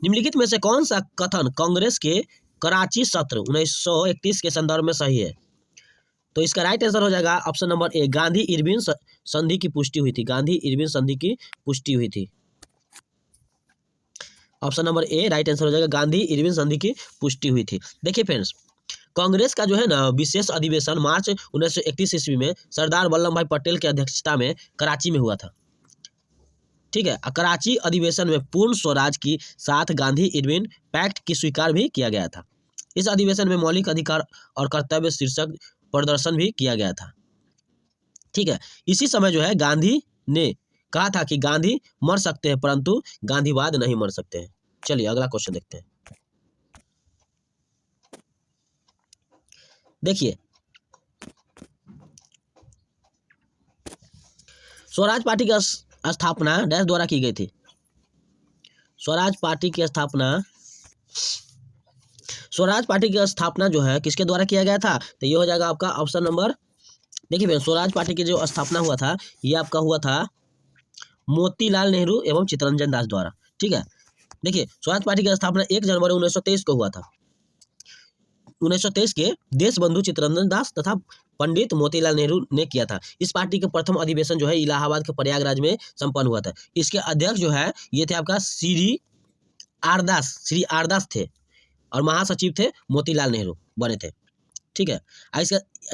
निम्नलिखित में से कौन सा कथन कांग्रेस के कराची सत्र 1931 के संदर्भ में सही है? तो इसका राइट आंसर हो जाएगा ऑप्शन नंबर ए, गांधी इरविन संधि की पुष्टि हुई थी। गांधी इरविन संधि की पुष्टि हुई थी। Option number A right answer हो जाएगा, गांधी इरविन संधि की पुष्टि हुई थी। देखिए फ्रेंड्स कांग्रेस का जो है ना विशेष अधिवेशन मार्च 1931 ईस्वी में सरदार वल्लभ भाई पटेल की अध्यक्षता में कराची में हुआ था। ठीक है, कराची अधिवेशन में पूर्ण स्वराज की साथ गांधी इरविन पैक्ट की स्वीकार भी किया गया था। इस अधिवेशन में मौलिक अधिकार और कर्तव्य शीर्षक प्रदर्शन भी किया गया था। ठीक है, इसी समय जो है गांधी ने कहा था कि गांधी मर सकते हैं परंतु गांधीवाद नहीं मर सकते हैं। चलिए अगला क्वेश्चन देखते हैं। देखिए स्वराज पार्टी की स्थापना डैश द्वारा की गई थी। स्वराज पार्टी की स्थापना जो है किसके द्वारा किया गया था? तो ये हो जाएगा आपका ऑप्शन नंबर, देखिए स्वराज पार्टी की जो स्थापना हुआ था ये आपका हुआ था मोतीलाल नेहरू एवं चित्तरंजन दास द्वारा। ठीक है, देखिए स्वराज पार्टी की स्थापना 1 जनवरी 1923 को हुआ था। 1923 के देश बंधु चित्तरंजन दास तथा पंडित मोतीलाल नेहरू ने किया था। इस पार्टी का प्रथम अधिवेशन जो है इलाहाबाद के प्रयागराज में संपन्न हुआ था। इसके अध्यक्ष जो है ये थे आपका श्री आरदास थे। और महासचिव थे मोतीलाल नेहरू बने थे। ठीक है।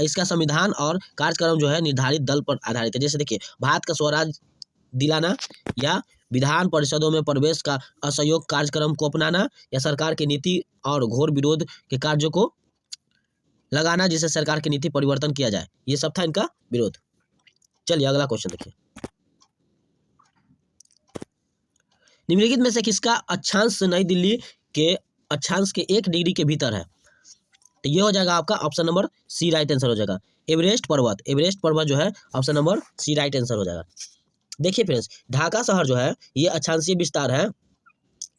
इसका संविधान और कार्यक्रम जो है निर्धारित दल पर आधारित है। जैसे देखिए, भारत का स्वराज दिलाना, या विधान परिषदों में प्रवेश का असहयोग कार्यक्रम को अपनाना, या सरकार की नीति और घोर विरोध के कार्यों को लगाना जिससे सरकार की नीति परिवर्तन किया जाए, ये सब था इनका विरोध। चलिए अगला क्वेश्चन देखिए, निम्नलिखित में से किसका अक्षांश नई दिल्ली के अक्षांश के 1 डिग्री के भीतर है? तो ये हो जाएगा आपका option number C right answer हो जाएगा, एवरेस्ट पर्वत जो है option number C right answer हो जाएगा। देखिए फ्रेंड्स, ढाका शहर जो है ये अक्षांशीय विस्तार है,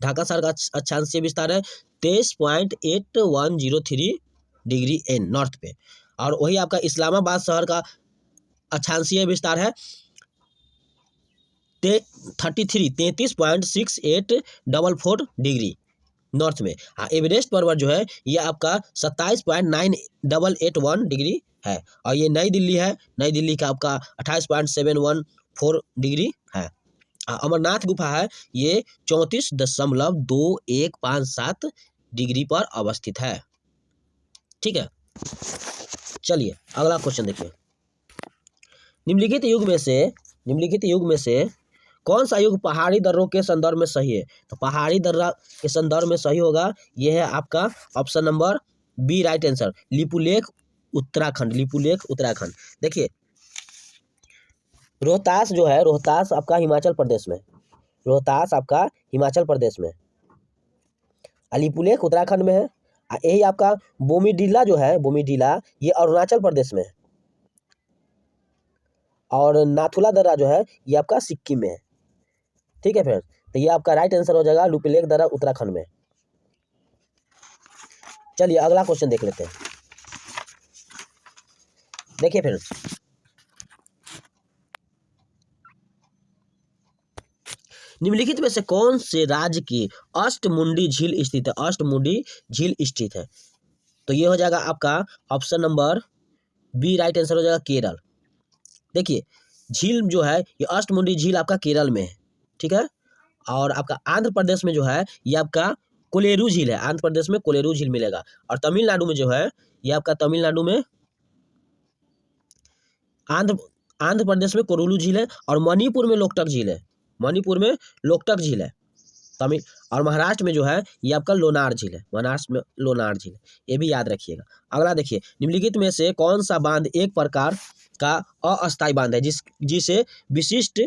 ढाका शहर का अक्षांशीय विस्तार है 23.8103 डिग्री एन नॉर्थ पे, और वही आपका इस्लामाबाद शहर का अक्षांशीय विस्तार है 33.6844 डिग्री नॉर्थ में। हाँ, एवरेस्ट पर्वत जो है ये आपका 27.9881 डिग्री है, और ये नई दिल्ली है, नई दिल्ली का आपका 28.714 डिग्री है। अमरनाथ गुफा है ये 34.2157 डिग्री पर अवस्थित है। ठीक है। चलिए अगला क्वेश्चन देखिए, निम्नलिखित युग में से कौन सा युग पहाड़ी दर्रों के संदर्भ में सही है? तो पहाड़ी दर्रा के संदर्भ में सही होगा यह है आपका option number B right answer, Lipulekh Uttarakhand. देखिए, रोहतास जो है, रोहतास आपका हिमाचल प्रदेश में, लिपुलेख उत्तराखंड में है। यही आपका बोमीडीला जो है, ये अरुणाचल प्रदेश में है, और नाथुला दर्रा जो है ये आपका सिक्किम में है। ठीक है फ्रेंड्स, तो ये आपका राइट आंसर हो जाएगा लिपुलेख दर्रा उत्तराखंड में। चलिए अगला क्वेश्चन देख लेते हैं। देखिए फ्रेंड्स, निम्नलिखित में से कौन से राज्य की अष्टमुंडी झील स्थित है? तो ये हो जाएगा आपका option number B right answer हो जाएगा, केरल। देखिए, झील जो है ये अष्टमुंडी झील आपका केरल में है। ठीक है। और आपका आंध्र प्रदेश में जो है ये आपका कोलेरू झील है, आंध्र प्रदेश में कोलेरू झील मिलेगा। और तमिलनाडु में जो है ये आपका तमिलनाडु में आंध्र प्रदेश में कोरोलू झील है, और मणिपुर में लोकटक झील है। तमिल और महाराष्ट्र में जो है ये आपका लोनार झील है, ये भी याद रखिएगा। अगला देखिए, निम्नलिखित में से कौन सा बांध एक प्रकार का अस्थायी बांध है जिसे विशिष्ट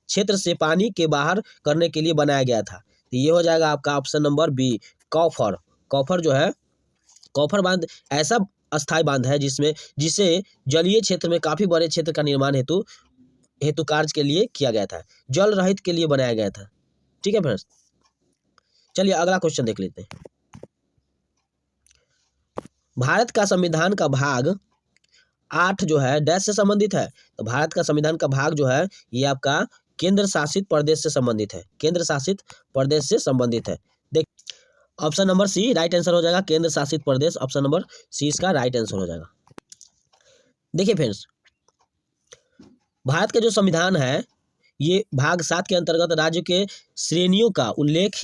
क्षेत्र से पानी के बाहर करने के लिए बनाया गया था? तो ये हो जाएगा आपका ऑप्शन नंबर बी, कौफर जो है, कौफर बांध ऐसा अस्थायी बांध है जिसे जलीय क्षेत्र में काफी बड़े क्षेत्र का निर्माण हेतु कार्य के लिए किया गया था, जल रहित के लिए बनाया गया था। ठीक है फ्रेंड्स, चलिए अगला क्वेश्चन देख लेते हैं। भारत का संविधान का भाग 8 जो है डैश से संबंधित है? तो भारत का संविधान का भाग जो है ये आपका केंद्र शासित प्रदेश से संबंधित है, देख option number C right answer हो जाएगा, केंद्र शासित प्रदेश, ऑप्शन नंबर सी इसका राइट आंसर हो जाएगा। देखिए फ्रेंड्स, भारत का जो संविधान है ये भाग 7 के अंतर्गत राज्य के श्रेणियों का उल्लेख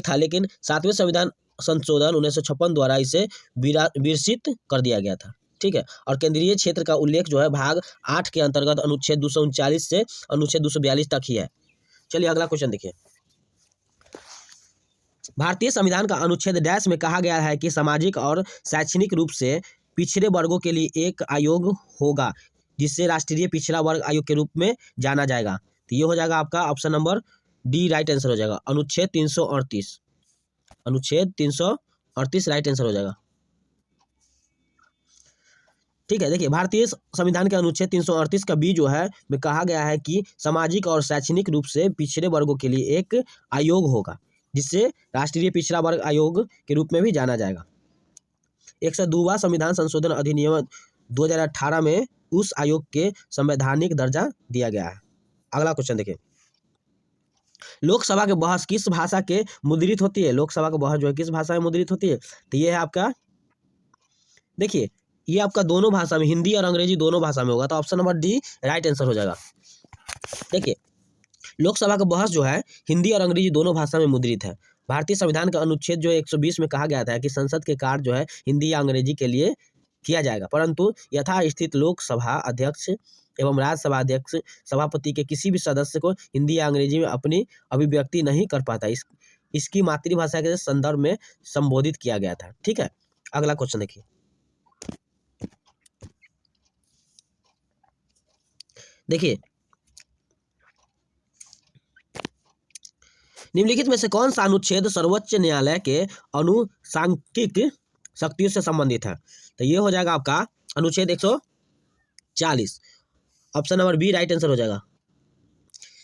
था, लेकिन 7वें संविधान संशोधन 1956 द्वारा इसे विरसित कर दिया गया था। ठीक है। और केंद्रीय क्षेत्र का उल्लेख जो है भाग 8 के अंतर्गत अनुच्छेद 239 से अनुच्छेद 242 तक ही है। चलिए अगला क्वेश्चन देखिए, भारतीय संविधान का अनुच्छेद डैश में कहा गया है कि सामाजिक और शैक्षणिक रूप से पिछड़े वर्गों के लिए एक आयोग होगा जिससे राष्ट्रीय पिछड़ा वर्ग आयोग के रूप में जाना जाएगा। तो ये हो जाएगा आपका option number D right answer हो जाएगा, अनुच्छेद 338 राइट आंसर हो जाएगा। ठीक है। देखिए, भारतीय संविधान के अनुच्छेद 338 का बी जो है में कहा गया है कि सामाजिक और शैक्षणिक रूप से पिछड़े वर्गों के लिए एक आयोग होगा जिससे राष्ट्रीय पिछड़ा वर्ग आयोग के रूप में भी जाना जाएगा। 102वां संविधान संशोधन अधिनियम 2018 में उस आयोग के संवैधानिक दर्जा दिया गया है। अगला क्वेश्चन देखिए, लोकसभा के बहस किस भाषा के मुद्रित होती है? लोकसभा का बहस जो है किस भाषा में मुद्रित होती है? तो ये है आपका, देखिए ये आपका दोनों भाषा में, हिंदी और अंग्रेजी दोनों भाषा में होगा, तो option number D right answer हो जाएगा। देखिए, लोकसभा का बहस जो है हिंदी और अंग्रेजी दोनों भाषा में मुद्रित है, भारतीय संविधान का अनुच्छेद जो 120 में कहा गया था कि संसद के कार्य जो है हिंदी या अंग्रेजी के लिए किया जाएगा, परंतु यथास्थित लोकसभा अध्यक्ष एवं राज्यसभा अध्यक्ष सभापति के किसी भी सदस्य को हिंदी या अंग्रेजी में अपनी अभिव्यक्ति नहीं कर पाता, इसकी मातृभाषा के संदर्भ में संबोधित किया गया था। ठीक है, अगला क्वेश्चन देखिए। देखिए, निम्नलिखित में से कौन सा अनुच्छेद सर्वोच्च न्यायालय के अनुसांख्यिक शक्तियों से संबंधित है? तो ये हो जाएगा आपका अनुच्छेद 140, option number B right answer हो जाएगा।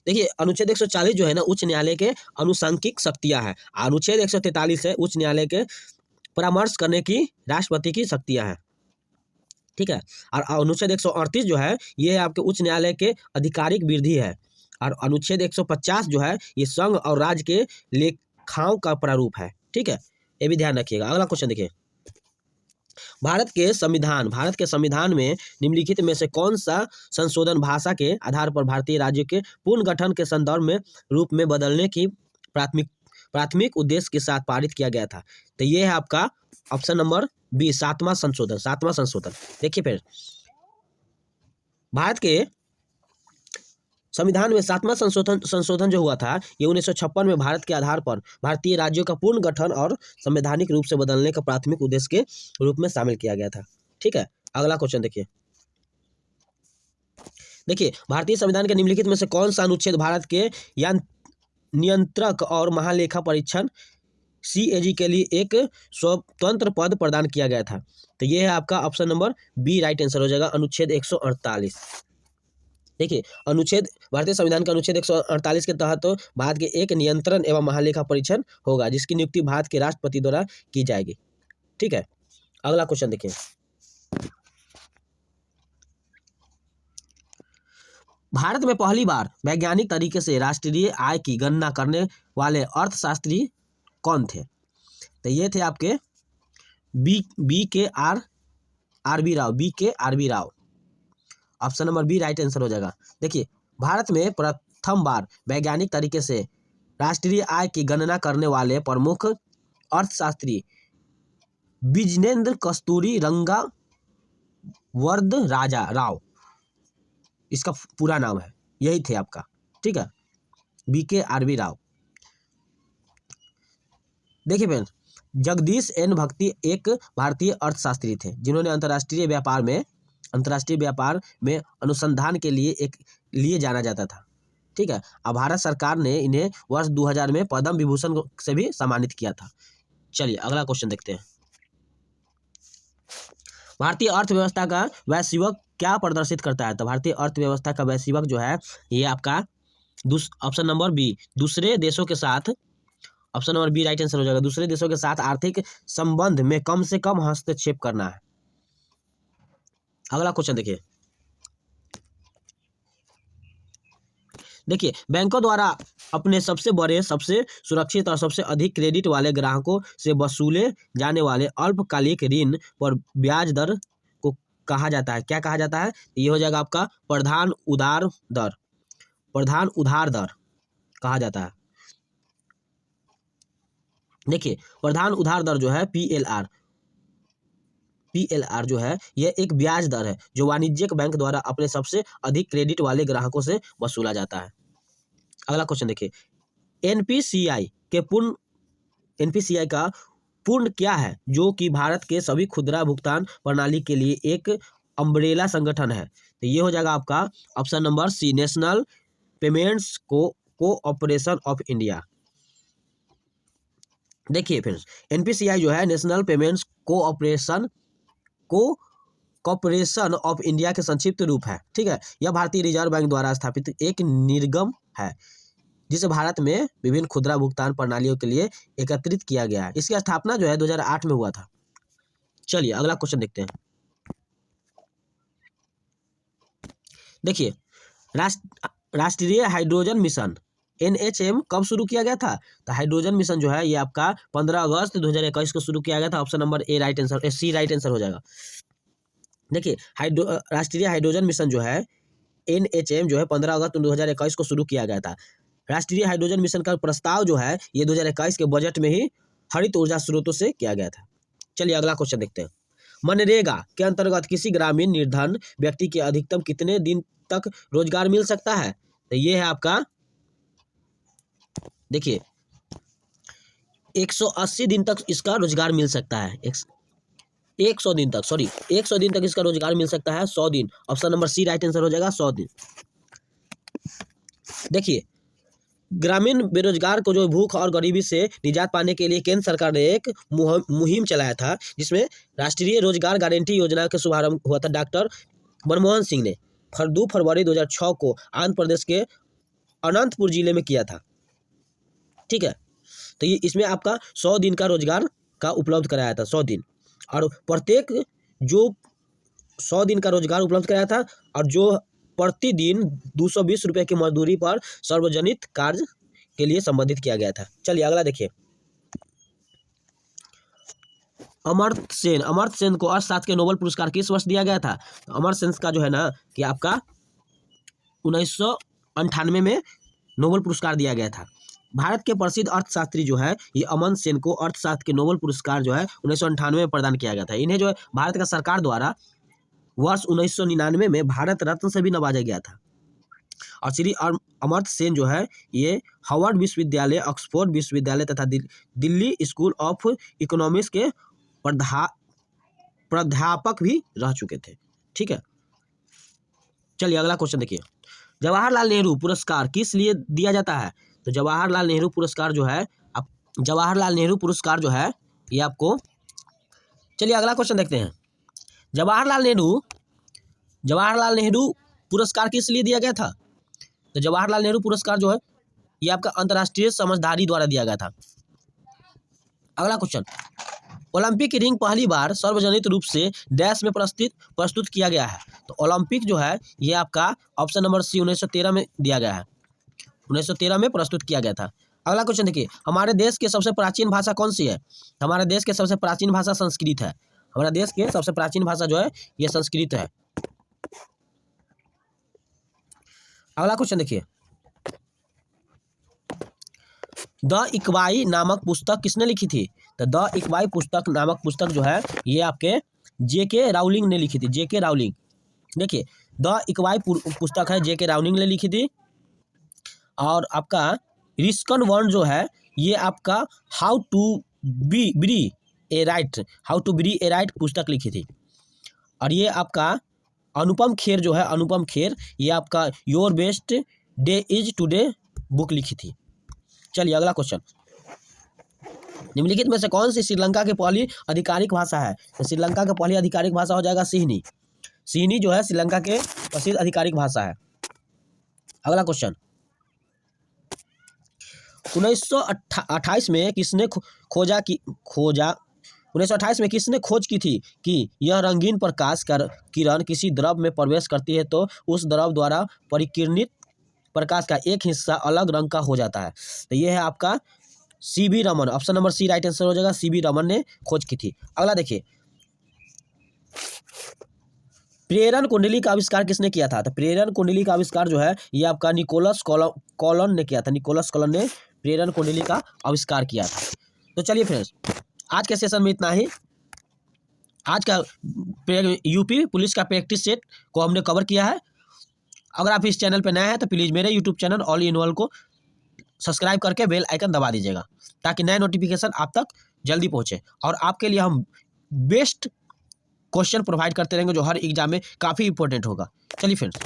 देखिए, अनुच्छेद 140 जो है ना उच्च न्यायालय के अनुसांख्यिक शक्तियां है, अनुच्छेद 143 है उच्च न्यायालय के परामर्श करने की राष्ट्रपति की शक्तियां हैं। ठीक है, और अनुच्छेद 138 जो है ये आपके उच्च न्यायालय के आधिकारिक वृद्धि है, और अनुच्छेद 150 जो है ये संघ और राज्य के लेखाओं का प्रारूप है। ठीक है, ये भी ध्यान रखिएगा। अगला क्वेश्चन देखिए, भारत के संविधान में निम्नलिखित में से कौन सा संशोधन भाषा के आधार पर भारतीय राज्य के पुनर्गठन के संदर्भ में रूप में बदलने की प्राथमिक उद्देश्य के साथ पारित किया गया था? तो ये है आपका ऑप्शन नंबर बी, सातवां संशोधन। देखिए, फिर भारत के संविधान में सातवां संशोधन जो हुआ था ये 1956 में भारत के आधार पर भारतीय राज्यों का पूर्ण गठन और संवैधानिक रूप से बदलने का प्राथमिक उद्देश्य के रूप में शामिल किया गया था। ठीक है, अगला क्वेश्चन देखिए। भारतीय संविधान के निम्नलिखित में से कौन सा अनुच्छेद भारत के नियंत्रक और महालेखा परीक्षण CAG के लिए एक स्वतंत्र पद प्रदान किया गया था? तो ये है आपका option number B right answer हो जाएगा, अनुच्छेद 148। देखिए, भारतीय संविधान का अनुच्छेद 148 के तहत तो भारत के एक नियंत्रण एवं महालेखा परीक्षण होगा जिसकी नियुक्ति भारत के राष्ट्रपति द्वारा की जाएगी। ठीक है, अगला क्वेश्चन देखिए। भारत में पहली बार वैज्ञानिक तरीके से राष्ट्रीय आय की गणना करने वाले अर्थशास्त्री कौन थे? तो ये थे आपके B K R B Rao. Option number B right answer हो जाएगा। देखिए, भारत में प्रथम बार वैज्ञानिक तरीके से राष्ट्रीय आय की गणना करने वाले प्रमुख अर्थशास्त्री विजयेंद्र कस्तूरी रंगा वरदराजा राव, इसका पूरा नाम है, यही थे आपका। ठीक है, BKRB राव। देखिए फ्रेंड, जगदीश एन भक्ति एक भारतीय अर्थशास्त्री थे जिन्होंने अंतर्राष्ट्रीय व्यापार में अनुसंधान के लिए जाना जाता था। ठीक है, अब भारत सरकार ने इन्हें वर्ष 2000 में पद्म विभूषण से भी सम्मानित किया था। चलिए अगला क्वेश्चन देखते हैं। भारतीय अर्थव्यवस्था का वैश्विक क्या प्रदर्शित करता है? तो भारतीय अर्थव्यवस्था का वैश्विक जो है ये आपका ऑप्शन नंबर बी, दूसरे देशों के साथ, option number B right answer हो जाएगा, दूसरे देशों के साथ आर्थिक संबंध में कम से कम हस्तक्षेप करना है। अगला क्वेश्चन देखिए, बैंकों द्वारा अपने सबसे बड़े, सबसे सुरक्षित और सबसे अधिक क्रेडिट वाले ग्राहकों से वसूले जाने वाले अल्पकालिक ऋण पर ब्याज दर को कहा जाता है, क्या कहा जाता है? ये हो जाएगा आपका प्रधान उधार दर कहा जाता है। देखिए, प्रधान उधार दर जो है PLR जो है यह एक ब्याज दर है जो वाणिज्यिक बैंक द्वारा अपने सबसे अधिक क्रेडिट वाले ग्राहकों से वसूला जाता है। अगला क्वेश्चन देखिए, एनपीसीआई का पूर्ण क्या है जो कि भारत के सभी खुदरा भुगतान प्रणाली के लिए एक अम्ब्रेला संगठन है? तो ये हो जाएगा आपका option number C, national payments cooperation of India. देखिए फिर एनपीसीआई जो है national payments cooperation of India के संक्षिप्त रूप है। ठीक है, यह भारतीय रिजर्व बैंक द्वारा स्थापित एक निर्गम है जिसे भारत में विभिन्न खुदरा भुगतान प्रणालियों के लिए एकत्रित किया गया है। इसकी स्थापना जो है 2008 में हुआ था। चलिए अगला क्वेश्चन देखते हैं। देखिए, राष्ट्रीय हाइड्रोजन मिशन NHM कब शुरू किया गया था? तो हाइड्रोजन मिशन जो है ये आपका 15 अगस्त 2021 को शुरू किया गया था। Option number C right answer हो जाएगा। देखिए, राष्ट्रीय हाइड्रोजन मिशन जो है NHM जो है 15 अगस्त 2021 को शुरू किया गया था। राष्ट्रीय हाइड्रोजन मिशन का प्रस्ताव जो है ये 2021 के बजट में ही हरित ऊर्जा स्रोतों से किया गया था। चलिए अगला क्वेश्चन देखते हैं। मनरेगा के अंतर्गत किसी ग्रामीण निर्धन व्यक्ति के अधिकतम कितने दिन तक रोजगार मिल सकता है? तो ये है आपका, देखिए 180 दिन तक इसका रोजगार मिल सकता है। 100 दिन तक, सॉरी 100 दिन तक इसका रोजगार मिल सकता है। 100 दिन, option number C right answer हो जाएगा, 100 दिन। देखिए ग्रामीण बेरोजगार को जो भूख और गरीबी से निजात पाने के लिए केंद्र सरकार ने एक मुहिम चलाया था, जिसमें राष्ट्रीय रोजगार गारंटी योजना का शुभारंभ हुआ था डॉक्टर मनमोहन सिंह ने 2 फरवरी 2006 को आंध्र प्रदेश के अनंतपुर जिले में किया था। ठीक है, तो ये इसमें आपका 100 दिन का रोजगार का उपलब्ध कराया था, 100 दिन, और प्रत्येक जो 100 दिन का रोजगार उपलब्ध कराया था और जो प्रतिदिन 220 रुपये की मजदूरी पर सार्वजनिक कार्य के लिए संबंधित किया गया था। चलिए अगला देखिए। अमर्त्य सेन को अर्थशास्त्र के नोबेल पुरस्कार किस वर्ष दिया गया था? अमर्त्य सेन का जो है ना कि आपका 1998 में नोबेल पुरस्कार दिया गया था। भारत के प्रसिद्ध अर्थशास्त्री जो है ये अमर्त्य सेन को अर्थशास्त्र के नोबेल पुरस्कार जो है 1998 में प्रदान किया गया था। इन्हें जो है भारत का सरकार द्वारा वर्ष 1999 में भारत रत्न से भी नवाजा गया था। और श्री अमर्त्य सेन जो है ये हार्वर्ड विश्वविद्यालय, ऑक्सफोर्ड विश्वविद्यालय तथा दिल्ली स्कूल ऑफ इकोनॉमिक्स के प्राध्यापक भी रह चुके थे। ठीक है, चलिए अगला क्वेश्चन देखिए। जवाहरलाल नेहरू पुरस्कार किस लिए दिया जाता है? तो जवाहरलाल नेहरू पुरस्कार जो है ये आपको, चलिए अगला क्वेश्चन देखते हैं। जवाहरलाल नेहरू पुरस्कार किस लिए दिया गया था? तो जवाहरलाल नेहरू पुरस्कार जो है ये आपका अंतर्राष्ट्रीय समझदारी द्वारा दिया गया था। अगला क्वेश्चन, ओलंपिक रिंग पहली बार सार्वजनिक रूप से डैश में प्रस्तुत किया गया है? तो ओलंपिक जो है ये आपका ऑप्शन नंबर सी 1913 में दिया गया है, 1913 में प्रस्तुत किया गया था। अगला क्वेश्चन देखिए, हमारे देश की सबसे प्राचीन भाषा कौन सी है? हमारे देश की सबसे प्राचीन भाषा संस्कृत है। हमारे देश की सबसे प्राचीन भाषा जो है ये संस्कृत है। अगला क्वेश्चन देखिए, द इकबाई नामक पुस्तक किसने लिखी थी? तो द इकबाई नामक पुस्तक जो है ये आपके J.K. राउलिंग ने लिखी थी। J.K. राउलिंग, देखिए द इकबाई पुस्तक है J.K. राउलिंग ने लिखी थी। और आपका रिस्कन वर्न जो है ये आपका how to be a right पुस्तक लिखी थी। और ये आपका अनुपम खेर जो है, अनुपम खेर ये आपका your best day is today book लिखी थी। चलिए अगला क्वेश्चन, निम्नलिखित में से कौन सी श्रीलंका की पहली आधिकारिक भाषा है? तो श्रीलंका की पहली आधिकारिक भाषा हो जाएगा सिहनी। सिहनी जो है श्रीलंका के प्रसिद्ध आधिकारिक भाषा है। अगला क्वेश्चन, 1928 में किसने खोज की थी कि यह रंगीन प्रकाश किरण किसी द्रव में प्रवेश करती है तो उस द्रव द्वारा परिकिरणित प्रकाश का एक हिस्सा अलग रंग का हो जाता है? तो यह है आपका C.V. रमन, option number C right answer हो जाएगा, C.V. रमन ने खोज की थी। अगला देखिए, प्रेरण कुंडली का आविष्कार किसने किया था? तो प्रेरण कुंडली का आविष्कार जो है ये आपका निकोलस कॉलन ने किया था। निकोलस कॉलन ने प्रेरण कुंडली का आविष्कार किया था। तो चलिए फ्रेंड्स, आज के सेशन में इतना ही। आज का यूपी पुलिस का प्रैक्टिस सेट को हमने कवर किया है। अगर आप इस चैनल पर नए हैं तो प्लीज़ मेरे YouTube channel all in all को सब्सक्राइब करके बेल आइकन दबा दीजिएगा ताकि नए नोटिफिकेशन आप तक जल्दी पहुंचे। और आपके लिए हम बेस्ट क्वेश्चन प्रोवाइड करते रहेंगे जो हर एग्जाम में काफ़ी इंपॉर्टेंट होगा। चलिए फ्रेंड्स।